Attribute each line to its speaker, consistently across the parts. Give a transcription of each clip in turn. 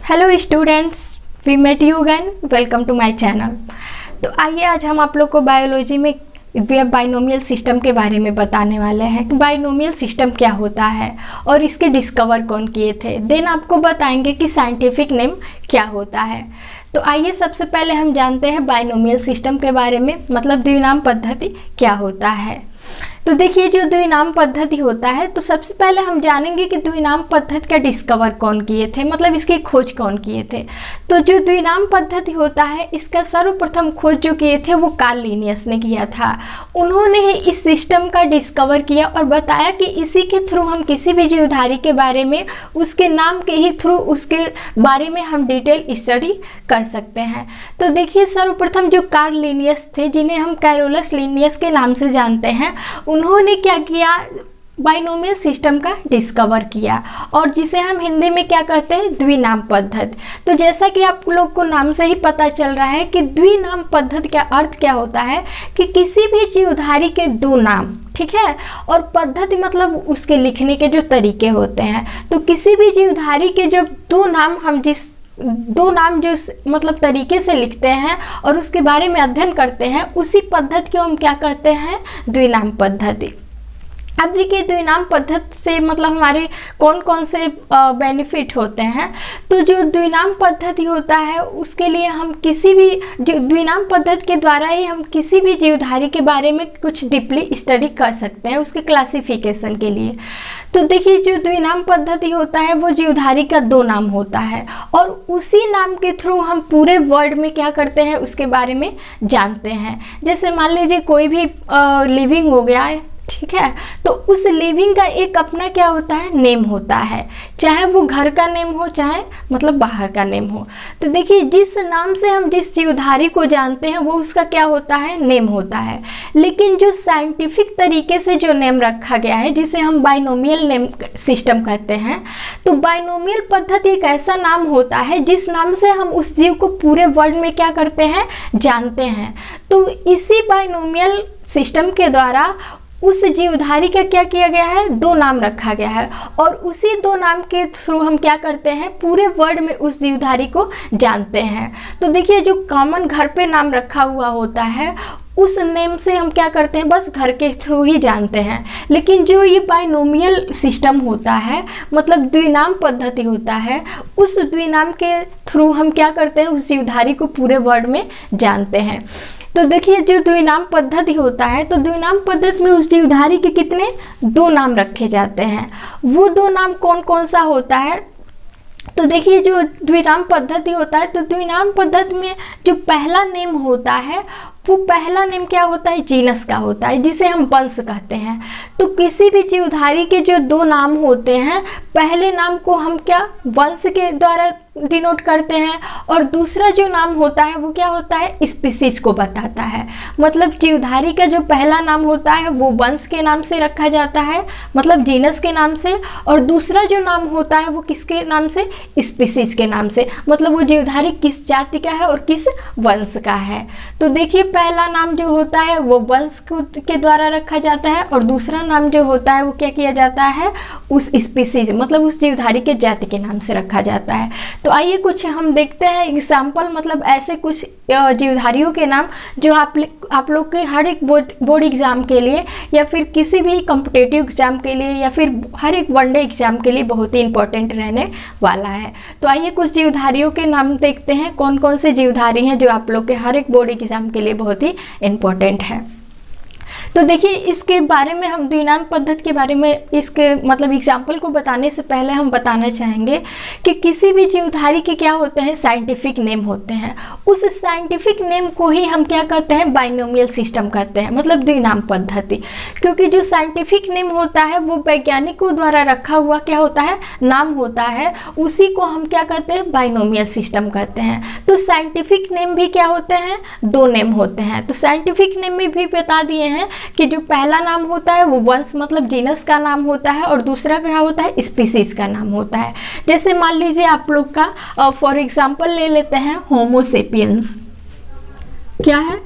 Speaker 1: Hello students, we met you again. Welcome to my channel. तो आइए आज हम आप लोग को बायोलॉजी में बाइनोमियल सिस्टम के बारे में बताने वाले हैं कि बाइनोमियल सिस्टम क्या होता है और इसके डिस्कवर कौन किए थे। देन आपको बताएंगे कि साइंटिफिक नेम क्या होता है। तो आइए सबसे पहले हम जानते हैं बाइनोमियल सिस्टम के बारे में, मतलब द्विनाम पद्धति क्या होता है। तो देखिए, जो द्विनाम पद्धति होता है, तो सबसे पहले हम जानेंगे कि द्विनाम पद्धति का डिस्कवर कौन किए थे, मतलब इसकी खोज कौन किए थे। तो जो द्विनाम पद्धति होता है, इसका सर्वप्रथम खोज जो किए थे वो कार्ल लिनियस ने किया था। उन्होंने ही इस सिस्टम का डिस्कवर किया और बताया कि इसी के थ्रू हम किसी भी जीवधारी के बारे में, उसके नाम के ही थ्रू उसके बारे में हम डिटेल स्टडी कर सकते हैं। तो देखिए, सर्वप्रथम जो कार्ल लिनियस थे, जिन्हें हम कैरोलस लिनियस के नाम से जानते हैं, उन्होंने क्या किया, बाइनोमियल सिस्टम का डिस्कवर किया, और जिसे हम हिंदी में क्या कहते हैं, द्विनाम पद्धति। तो जैसा कि आप लोग को नाम से ही पता चल रहा है कि द्विनाम पद्धति का अर्थ क्या होता है कि किसी भी जीवधारी के दो नाम, ठीक है, और पद्धति मतलब उसके लिखने के जो तरीके होते हैं। तो किसी भी जीवधारी के जब दो नाम जो मतलब तरीके से लिखते हैं और उसके बारे में अध्ययन करते हैं, उसी पद्धति को हम क्या कहते हैं, द्विनाम पद्धति। अब देखिए, द्विनाम पद्धति से मतलब हमारे कौन कौन से बेनिफिट होते हैं। तो जो द्विनाम पद्धति होता है, उसके लिए हम किसी भी जो द्विनाम पद्धति के द्वारा ही हम किसी भी जीवधारी के बारे में कुछ डीपली स्टडी कर सकते हैं, उसके क्लासिफिकेशन के लिए। तो देखिए, जो द्विनाम पद्धति होता है वो जीवधारी का दो नाम होता है, और उसी नाम के थ्रू हम पूरे वर्ल्ड में क्या करते हैं, उसके बारे में जानते हैं। जैसे मान लीजिए कोई भी लिविंग हो गया है, ठीक है, तो उस लिविंग का एक अपना क्या होता है, नेम होता है, चाहे वो घर का नेम हो, चाहे मतलब बाहर का नेम हो। तो देखिए, जिस नाम से हम जिस जीवधारी को जानते हैं वो उसका क्या होता है, नेम होता है। लेकिन जो साइंटिफिक तरीके से जो नेम रखा गया है, जिसे हम बाइनोमियल नेम सिस्टम कहते हैं, तो बाइनोमियल पद्धति एक ऐसा नाम होता है जिस नाम से हम उस जीव को पूरे वर्ल्ड में क्या करते हैं, जानते हैं। तो इसी बाइनोमियल सिस्टम के द्वारा उस जीवधारी का क्या किया गया है, दो नाम रखा गया है, और उसी दो नाम के थ्रू हम क्या करते हैं, पूरे वर्ल्ड में उस जीवधारी को जानते हैं। तो देखिए, जो कॉमन घर पे नाम रखा हुआ होता है, उस नेम से हम क्या करते हैं, बस घर के थ्रू ही जानते हैं। लेकिन जो ये बाइनोमियल सिस्टम होता है, मतलब द्विनाम पद्धति होता है, उस द्विनाम के थ्रू हम क्या करते हैं, उस जीवधारी को पूरे वर्ल्ड में जानते हैं। तो देखिए, जो द्विनाम पद्धति होता है, तो द्विनाम पद्धति में उस जीवधारी के कितने, दो नाम रखे जाते हैं। वो दो नाम कौन कौन सा होता है। तो देखिए, जो द्विनाम पद्धति होता है, तो द्विनाम पद्धति में जो पहला नेम होता है, वो पहला नेम क्या होता है, जीनस का होता है, जिसे हम वंश कहते हैं। तो किसी भी जीवधारी के जो दो नाम होते हैं, पहले नाम को हम क्या, वंश के द्वारा डिनोट करते हैं, और दूसरा जो नाम होता है वो क्या होता है, स्पीसीज को बताता है। मतलब जीवधारी का जो पहला नाम होता है वो वंश के नाम से रखा जाता है, मतलब जीनस के नाम से, और दूसरा जो नाम होता है वो किसके नाम से, स्पीसीज के नाम से, मतलब वो जीवधारी किस जाति का है और किस वंश का है। तो देखिए, पहला नाम जो होता है वो वंश के द्वारा रखा जाता है, और दूसरा नाम जो होता है वो क्या किया जाता है, उस स्पीसीज मतलब उस जीवधारी के जाति के नाम से रखा जाता है। तो आइए कुछ हम देखते हैं एग्जाम्पल, मतलब ऐसे कुछ जीवधारियों के नाम जो आप लोग के हर एक बोर्ड एग्जाम के लिए, या फिर किसी भी कॉम्पिटिटिव एग्जाम के लिए, या फिर हर एक वनडे एग्जाम के लिए बहुत ही इंपॉर्टेंट रहने वाला है। तो आइए कुछ जीवधारियों के नाम देखते हैं, कौन कौन से जीवधारी हैं जो आप लोग के हर एक बोर्ड एग्जाम के लिए बहुत ही इम्पोर्टेंट है। तो देखिए, इसके बारे में हम द्विनाम पद्धति के बारे में इसके मतलब एग्जाम्पल को बताने से पहले हम बताना चाहेंगे कि किसी भी जीवधारी के क्या होते हैं, साइंटिफिक नेम होते हैं। उस साइंटिफिक नेम को ही हम क्या कहते हैं, बाइनोमियल सिस्टम कहते हैं, मतलब द्विनाम पद्धति। क्योंकि जो साइंटिफिक नेम होता है वो वैज्ञानिकों द्वारा रखा हुआ क्या होता है, नाम होता है, उसी को हम क्या कहते हैं, बाइनोमियल सिस्टम कहते हैं। तो साइंटिफिक नेम भी क्या होते हैं, दो नेम होते हैं। तो साइंटिफिक नेम में भी बता दिए हैं कि जो पहला नाम होता है वो वंश मतलब जीनस का नाम होता है, और दूसरा क्या होता है, स्पीसीज का नाम होता है। जैसे मान लीजिए आप लोग का फॉर एग्जांपल ले लेते हैं, होमो सेपियंस। क्या है,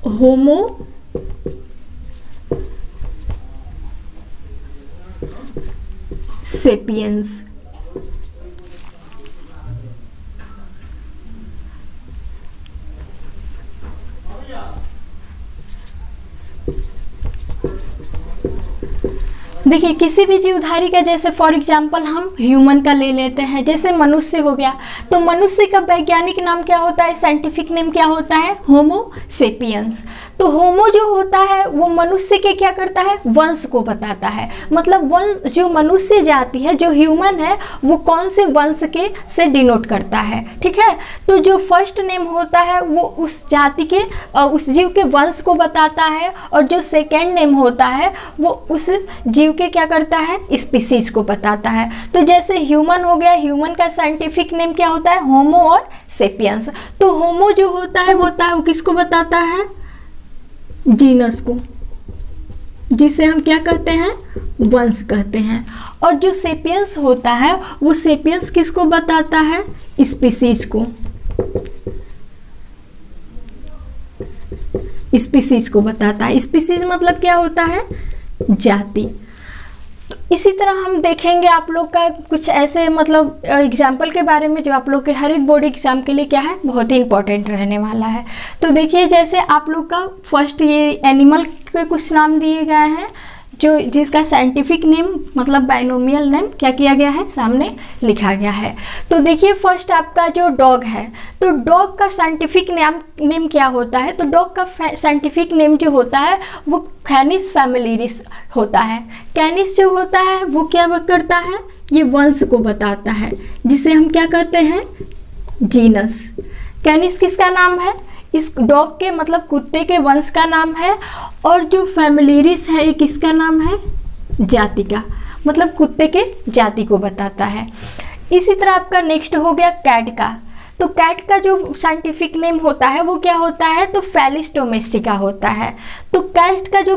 Speaker 1: होमो सेपियंस। देखिए किसी भी जीवधारी का, जैसे फॉर एग्जांपल हम ह्यूमन का ले लेते हैं, जैसे मनुष्य हो गया, तो मनुष्य का वैज्ञानिक नाम क्या होता है, साइंटिफिक नेम क्या होता है, होमो सेपियंस। तो होमो जो होता है वो मनुष्य के क्या करता है, वंश को बताता है। मतलब वंश, जो मनुष्य जाति है, जो ह्यूमन है, वो कौन से वंश के से डिनोट करता है, ठीक है। तो जो फर्स्ट नेम होता है वो उस जाति के, उस जीव के वंश को बताता है, और जो सेकेंड नेम होता है वो उस जीव के क्या करता है, स्पीसीज को बताता है। तो जैसे ह्यूमन हो गया, ह्यूमन का साइंटिफिक नेम क्या होता है, होमो और सेपियंस। तो होमो जो होता है वो किसको बताता है, जीनस को, जिसे हम क्या कहते हैं, वंश कहते हैं। और जो सेपियंस होता है वो सेपियंस किसको बताता है, स्पीसीज को, स्पीसीज को बताता है। स्पीसीज मतलब क्या होता है, जाति। तो इसी तरह हम देखेंगे आप लोग का कुछ ऐसे मतलब एग्जाम्पल के बारे में, जो आप लोग के हर एक बोर्ड एग्जाम के लिए क्या है, बहुत ही इंपॉर्टेंट रहने वाला है। तो देखिए जैसे आप लोग का फर्स्ट ये एनिमल के कुछ नाम दिए गए हैं, जो जिसका साइंटिफिक नेम मतलब बाइनोमियल नेम क्या किया गया है, सामने लिखा गया है। तो देखिए फर्स्ट आपका जो डॉग है, तो डॉग का साइंटिफिक नेम क्या होता है, तो डॉग का साइंटिफिक नेम जो होता है वो कैनिस फैमिलियरिस होता है। कैनिस जो होता है वो क्या करता है, ये वंश को बताता है, जिसे हम क्या कहते हैं, जीनस। कैनिस किसका नाम है, इस डॉग के मतलब कुत्ते के वंश का नाम है। और जो फैमिलियरिस है ये किसका नाम है, जाति का, मतलब कुत्ते के जाति को बताता है। इसी तरह आपका नेक्स्ट हो गया कैट का। तो कैट का जो साइंटिफिक नेम होता है वो क्या होता है, तो फेलिस डोमेस्टिका होता है। तो कैट का जो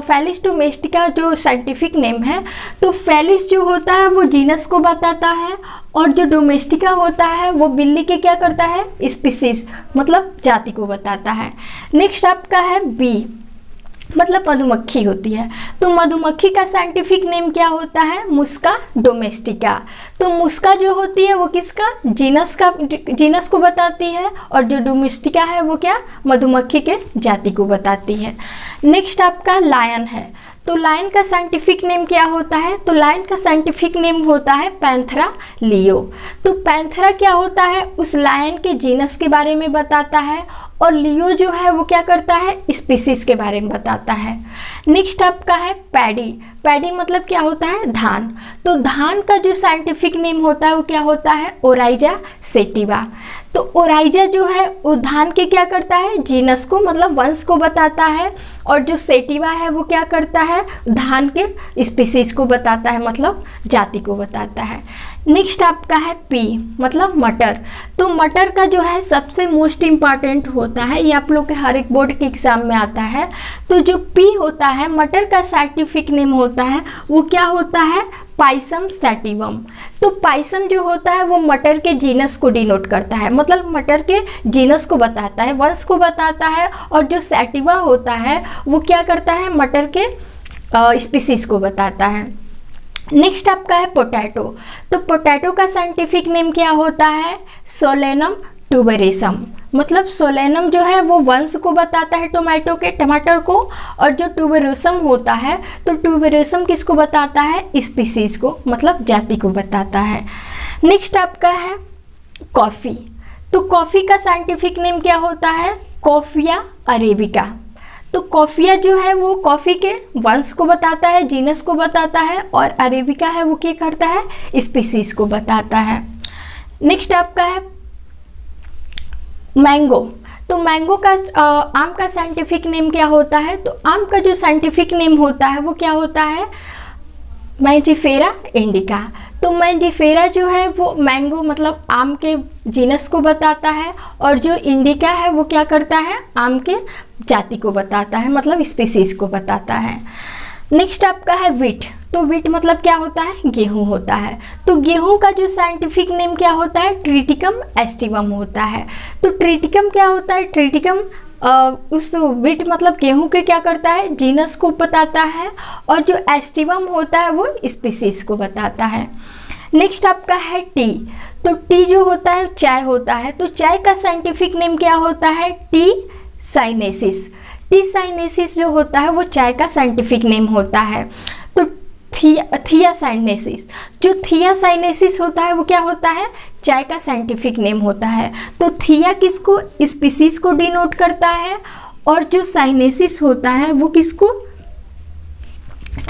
Speaker 1: फेलिस डोमेस्टिका जो साइंटिफिक नेम है, तो फेलिस जो होता है वो जीनस को बताता है, और जो डोमेस्टिका होता है वो बिल्ली के क्या करता है, स्पीसीज मतलब जाति को बताता है। नेक्स्ट आपका है बी, मतलब मधुमक्खी होती है। तो मधुमक्खी का साइंटिफिक नेम क्या होता है, मुस्का डोमेस्टिका। तो मुस्का जो होती है वो किसका, जीनस को बताती है, और जो डोमेस्टिका है वो क्या, मधुमक्खी के जाति को बताती है। नेक्स्ट आपका लायन है। तो लायन का साइंटिफिक नेम क्या होता है, तो लायन का साइंटिफिक नेम होता है पैंथरा लियो। तो पैंथरा क्या होता है, उस लायन के जीनस के बारे में बताता है, और लियो जो है वो क्या करता है, स्पीसीज के बारे में बताता है। नेक्स्ट आपका है पैडी। पैडी मतलब क्या होता है, धान। तो धान का जो साइंटिफिक नेम होता है वो क्या होता है, ओराइजा सेटिवा। तो ओराइजा जो है वो धान के क्या करता है, जीनस को मतलब वंश को बताता है, और जो सेटिवा है वो क्या करता है, धान के स्पीसीज को बताता है, मतलब जाति को बताता है। नेक्स्ट आपका है पी, मतलब मटर। तो मटर का जो है सबसे मोस्ट इम्पॉर्टेंट होता है, ये आप लोग के हर एक बोर्ड के एग्जाम में आता है। तो जो पी होता है, मटर का साइंटिफिक नेम होता है वो क्या होता है, पाइसम सैटिवम। तो पाइसम जो होता है वो मटर के जीनस को डिनोट करता है, मतलब मटर के जीनस को बताता है, वंश को बताता है। और जो सैटिवा होता है वो क्या करता है, मटर के स्पीसीज को बताता है। नेक्स्ट आपका है पोटैटो। तो पोटैटो का साइंटिफिक नेम क्या होता है, सोलेनम ट्यूबेरेसम। मतलब सोलेनम जो है वो वंश को बताता है टमाटर को, और जो ट्यूबेरोसम होता है, तो ट्यूबेरोसम किसको बताता है, स्पीसीज को मतलब जाति को बताता है। नेक्स्ट आपका है कॉफ़ी। तो कॉफ़ी का साइंटिफिक नेम क्या होता है, कॉफिया अरेबिका। तो कॉफिया जो है वो कॉफ़ी के वंश को बताता है, जीनस को बताता है, और अरेबिका है वो क्या करता है, स्पीसीज को बताता है। नेक्स्ट आपका है मैंगो। तो मैंगो का आम का साइंटिफिक नेम क्या होता है, तो आम का जो साइंटिफिक नेम होता है वो क्या होता है, मैंजिफेरा इंडिका। तो मैंजिफेरा जो है वो मैंगो मतलब आम के जीनस को बताता है, और जो इंडिका है वो क्या करता है, आम के जाति को बताता है, मतलब स्पीसीज को बताता है। नेक्स्ट आपका है वीट। तो वीट मतलब क्या होता है, गेहूं होता है। तो गेहूं का जो साइंटिफिक नेम क्या होता है, ट्रिटिकम एस्टिवम होता है। तो ट्रिटिकम क्या होता है, ट्रिटिकम उस वीट मतलब गेहूं के क्या करता है, जीनस को बताता है, और जो एस्टिवम होता है वो स्पीसीज को बताता है। नेक्स्ट आपका है टी। तो टी जो होता है चाय होता है। तो चाय का साइंटिफिक नेम क्या होता है, टी साइनेसिस। टी साइनेसिस जो होता है वो चाय का साइंटिफिक नेम होता है। तो थियासाइनेसिस। जो थियासाइनेसिस होता है वो क्या होता है, चाय का साइंटिफिक नेम होता है। तो थिया किसको, स्पीसीज को डिनोट करता है, और जो साइनेसिस होता है वो किसको,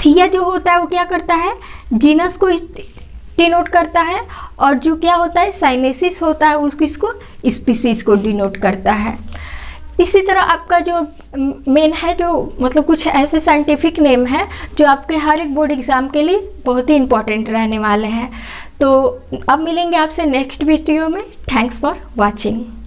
Speaker 1: थिया जो होता है वो क्या करता है, जीनस को डिनोट करता है, और जो क्या होता है साइनेसिस होता है उसको किसको, स्पीसीज को डिनोट करता है। इसी तरह आपका जो मेन है, जो मतलब कुछ ऐसे साइंटिफिक नेम है जो आपके हर एक बोर्ड एग्जाम के लिए बहुत ही इंपॉर्टेंट रहने वाले हैं। तो अब मिलेंगे आपसे नेक्स्ट वीडियो में। Thanks for watching.